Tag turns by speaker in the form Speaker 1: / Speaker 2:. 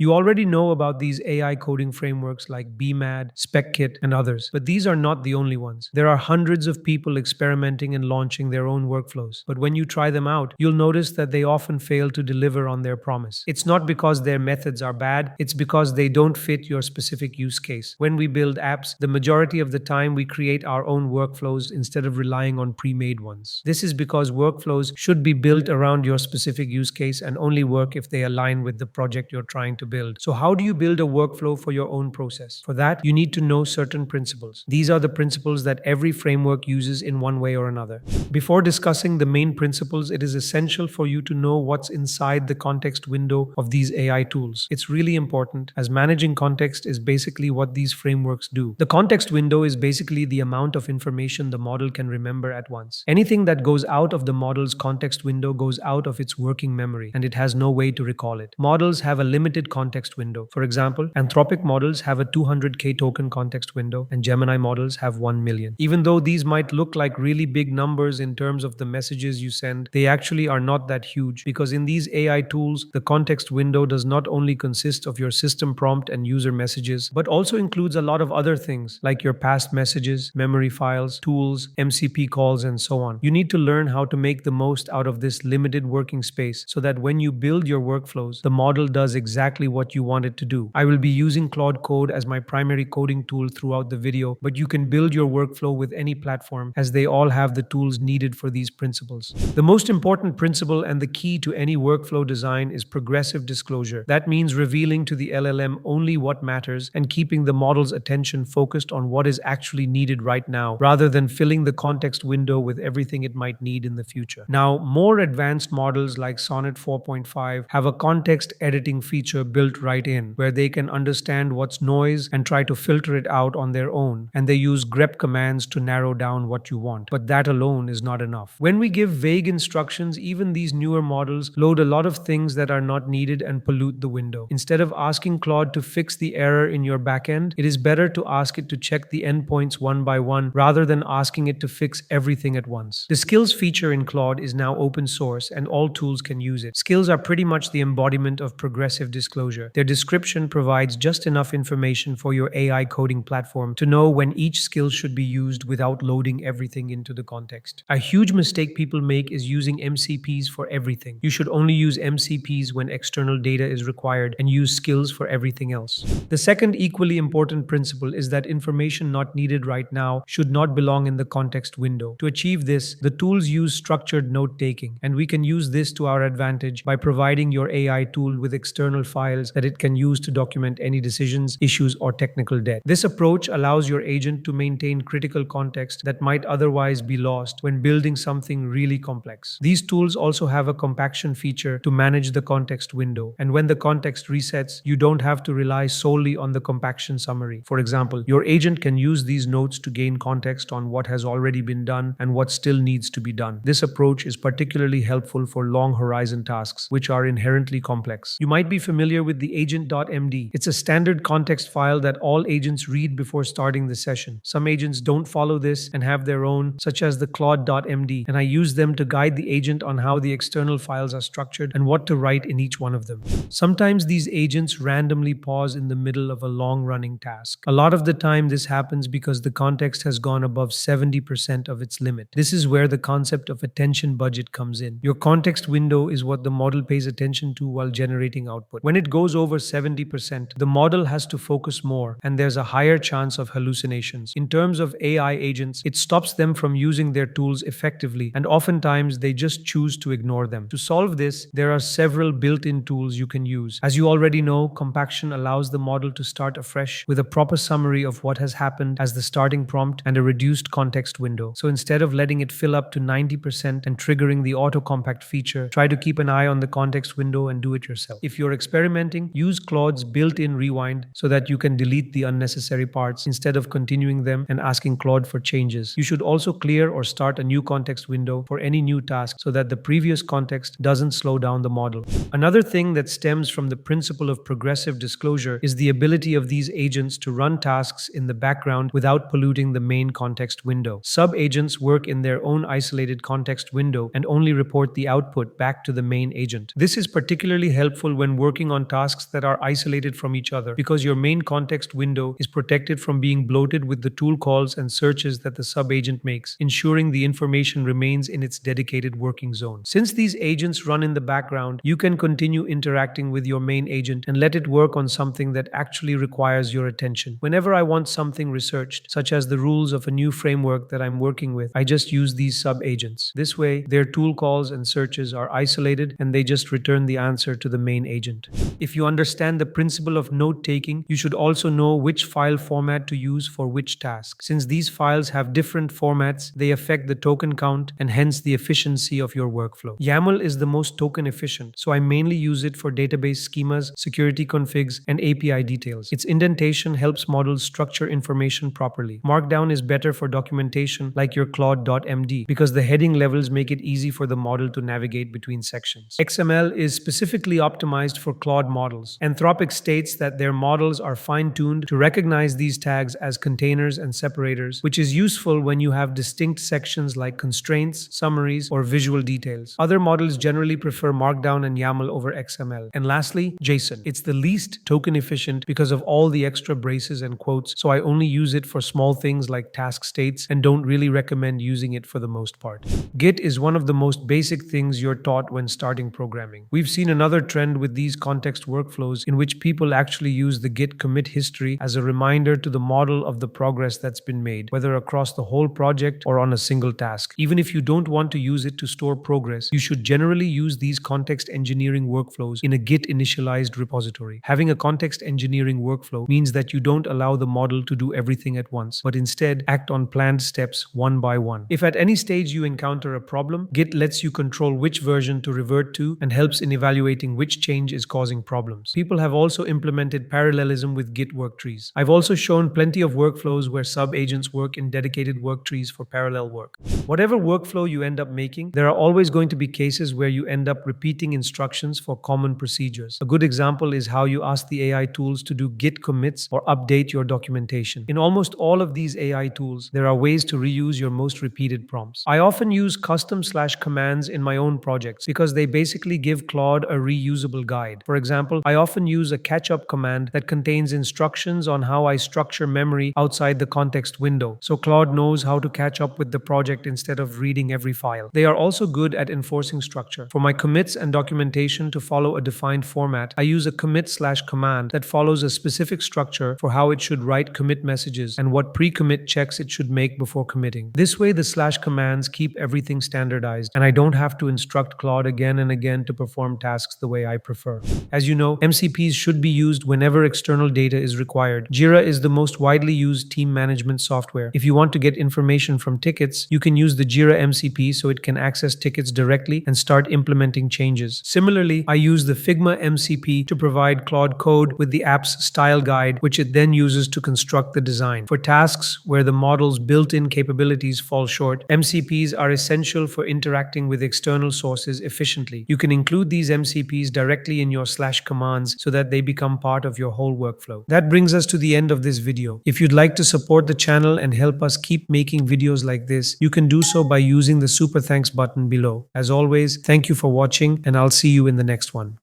Speaker 1: You already know about these AI coding frameworks like BMAD, SpecKit, and others, but these are not the only ones. There are hundreds of people experimenting and launching their own workflows, but when you try them out, you'll notice that they often fail to deliver on their promise. It's not because their methods are bad, it's because they don't fit your specific use case. When we build apps, the majority of the time we create our own workflows instead of relying on pre-made ones. This is because workflows should be built around your specific use case and only work if they align with the project you're trying to build. So how do you build a workflow for your own process? For that, you need to know certain principles. These are the principles that every framework uses in one way or another. Before discussing the main principles, it is essential for you to know what's inside the context window of these AI tools. It's really important, as managing context is basically what these frameworks do. The context window is basically the amount of information the model can remember at once. Anything that goes out of the model's context window goes out of its working memory, and it has no way to recall it. Models have a limited context window. For example, Anthropic models have a 200K token context window, and Gemini models have 1 million. Even though these might look like really big numbers in terms of the messages you send, they actually are not that huge, because in these AI tools, the context window does not only consist of your system prompt and user messages, but also includes a lot of other things like your past messages, memory files, tools, MCP calls, and so on. You need to learn how to make the most out of this limited working space so that when you build your workflows, the model does exactly what you want it to do. I will be using Claude Code as my primary coding tool throughout the video, but you can build your workflow with any platform as they all have the tools needed for these principles. The most important principle and the key to any workflow design is progressive disclosure. That means revealing to the LLM only what matters and keeping the model's attention focused on what is actually needed right now, rather than filling the context window with everything it might need in the future. Now, more advanced models like Sonnet 4.5 have a context editing feature built right in, where they can understand what's noise and try to filter it out on their own, and they use grep commands to narrow down what you want. But that alone is not enough. When we give vague instructions, even these newer models load a lot of things that are not needed and pollute the window. Instead of asking Claude to fix the error in your backend, it is better to ask it to check the endpoints one by one rather than asking it to fix everything at once. The skills feature in Claude is now open source and all tools can use it. Skills are pretty much the embodiment of progressive disclosure. Their description provides just enough information for your AI coding platform to know when each skill should be used without loading everything into the context. A huge mistake people make is using MCPs for everything. You should only use MCPs when external data is required and use skills for everything else. The second equally important principle is that information not needed right now should not belong in the context window. To achieve this, the tools use structured note-taking, and we can use this to our advantage by providing your AI tool with external files that it can use to document any decisions, issues, or technical debt. This approach allows your agent to maintain critical context that might otherwise be lost when building something really complex. These tools also have a compaction feature to manage the context window, and when the context resets, you don't have to rely solely on the compaction summary. For example, your agent can use these notes to gain context on what has already been done and what still needs to be done. This approach is particularly helpful for long horizon tasks, which are inherently complex. You might be familiar with the agent.md. It's a standard context file that all agents read before starting the session. Some agents don't follow this and have their own, such as the Claude.md, and I use them to guide the agent on how the external files are structured and what to write in each one of them. Sometimes these agents randomly pause in the middle of a long-running task. A lot of the time this happens because the context has gone above 70% of its limit. This is where the concept of attention budget comes in. Your context window is what the model pays attention to while generating output. When it goes over 70%, the model has to focus more, and there's a higher chance of hallucinations. In terms of AI agents, it stops them from using their tools effectively, and oftentimes they just choose to ignore them. To solve this, there are several built-in tools you can use. As you already know, Compaction allows the model to start afresh with a proper summary of what has happened as the starting prompt and a reduced context window. So instead of letting it fill up to 90% and triggering the auto-compact feature, try to keep an eye on the context window and do it yourself. If you're experimenting, use Claude's built-in rewind so that you can delete the unnecessary parts instead of continuing them and asking Claude for changes. You should also clear or start a new context window for any new task so that the previous context doesn't slow down the model. Another thing that stems from the principle of progressive disclosure is the ability of these agents to run tasks in the background without polluting the main context window. Sub-agents work in their own isolated context window and only report the output back to the main agent. This is particularly helpful when working on tasks that are isolated from each other because your main context window is protected from being bloated with the tool calls and searches that the subagent makes, ensuring the information remains in its dedicated working zone. Since these agents run in the background, you can continue interacting with your main agent and let it work on something that actually requires your attention. Whenever I want something researched, such as the rules of a new framework that I'm working with, I just use these sub-agents. This way, their tool calls and searches are isolated and they just return the answer to the main agent. If you understand the principle of note-taking, you should also know which file format to use for which task. Since these files have different formats, they affect the token count and hence the efficiency of your workflow. YAML is the most token efficient, so I mainly use it for database schemas, security configs, and API details. Its indentation helps models structure information properly. Markdown is better for documentation like your Claude.md because the heading levels make it easy for the model to navigate between sections. XML is specifically optimized for Claude models. Anthropic states that their models are fine-tuned to recognize these tags as containers and separators, which is useful when you have distinct sections like constraints, summaries, or visual details. Other models generally prefer Markdown and YAML over XML. And lastly, JSON. It's the least token efficient because of all the extra braces and quotes, so I only use it for small things like task states and don't really recommend using it for the most part. Git is one of the most basic things you're taught when starting programming. We've seen another trend with these context workflows in which people actually use the Git commit history as a reminder to the model of the progress that's been made, whether across the whole project or on a single task. Even if you don't want to use it to store progress, you should generally use these context engineering workflows in a Git initialized repository. Having a context engineering workflow means that you don't allow the model to do everything at once, but instead act on planned steps one by one. If at any stage you encounter a problem, Git lets you control which version to revert to and helps in evaluating which change is causing problems. People have also implemented parallelism with Git worktrees. I've also shown plenty of workflows where sub-agents work in dedicated worktrees for parallel work. Whatever workflow you end up making, there are always going to be cases where you end up repeating instructions for common procedures. A good example is how you ask the AI tools to do Git commits or update your documentation. In almost all of these AI tools, there are ways to reuse your most repeated prompts. I often use custom/commands in my own projects because they basically give Claude a reusable guide. For example, I often use a catch-up command that contains instructions on how I structure memory outside the context window, so Claude knows how to catch up with the project instead of reading every file. They are also good at enforcing structure. For my commits and documentation to follow a defined format, I use a commit/command that follows a specific structure for how it should write commit messages and what pre-commit checks it should make before committing. This way, the slash commands keep everything standardized, and I don't have to instruct Claude again and again to perform tasks the way I prefer. As you know, MCPs should be used whenever external data is required. Jira is the most widely used team management software. If you want to get information from tickets, you can use the Jira MCP so it can access tickets directly and start implementing changes. Similarly, I use the Figma MCP to provide Claude Code with the app's style guide, which it then uses to construct the design. For tasks where the model's built-in capabilities fall short, MCPs are essential for interacting with external sources efficiently. You can include these MCPs directly in your slash commands so that they become part of your whole workflow. That brings us to the end of this video. If you'd like to support the channel and help us keep making videos like this, you can do so by using the super thanks button below. As always, thank you for watching and I'll see you in the next one.